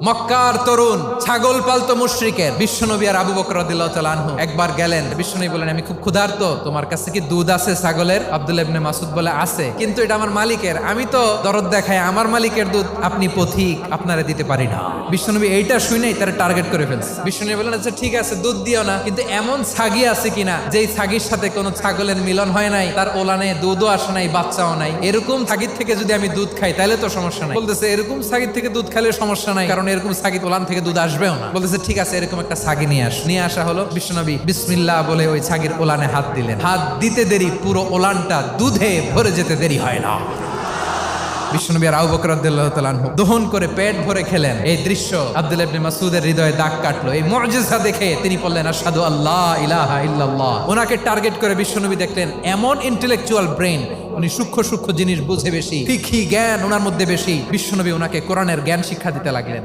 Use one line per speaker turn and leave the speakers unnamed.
মক্কার তরুণ ছাগল পালতো মুশরিকের বিশ্বনবী আর আবু বকর রাদিয়াল্লাহু তাআলা আনহু একবার গেলেন। বিশ্বনবী বলেন, আমি খুব ক্ষুধার্ত, তোমার কাছে কি দুধ আছে ছাগলের? আব্দুল্লাহ ইবনে মাসউদ বলে, আছে, কিন্তু এটা আমার মালিকের, আমি তো দরদ দেখাই আমার মালিকের দুধ আপনি পথিক, আপনারে দিতে পারি না। বিশ্বনবী এইটা শুনেই তারা টার্গেট করে ফেলছে। বিশ্বনবী বলেন, আচ্ছা ঠিক আছে, দুধ দিও না, কিন্তু এমন ছাগি আছে কিনা যেই ছাগির সাথে কোনো ছাগলের মিলন হয় নাই, তার ওলানে দুধও আসে নাই, বাচ্চাও নাই, এরকম ছাগির থেকে যদি আমি দুধ খাই তাহলে তো সমস্যা নাই। বলতেছে, এরকম ছাগির থেকে দুধ খাইলে সমস্যা নাই, কারণ এরকম ছাগি ওলান থেকে দুধ আসবেও না। বলতেছে, ঠিক আছে, এরকম একটা ছাগি নিয়ে আসা হলো। বিশ্বনবী বিসমিল্লাহ বলে ওই ছাগির ওলানে হাত দিলেন। হাত দিতে দেরি, পুরো ওলানটা দুধে ভরে যেতে দেরি হয় না। বিশ্বনবী আর আবু বকর রাদিয়াল্লাহু তাআলা আনহু দহন করে পেট ভরে খেলেন। এই দৃশ্য আব্দুল্লাহ ইবনে মাসউদের হৃদয়ে দাগ কাটলো। এই মুজিজা দেখে তিনি বললেন, আশহাদু আল্লা ইলাহা ইল্লাল্লাহ। ওনাকে টার্গেট করে বিশ্বনবী দেখলেন এমন ইন্টেলেকচুয়াল ব্রেন, উনি সূক্ষ্ম জিনিস বুঝে বেশি, ফিকহি জ্ঞান ওনার মধ্যে বেশি। বিশ্বনবী ওনাকে কোরআনের জ্ঞান শিক্ষা দিতে লাগলেন।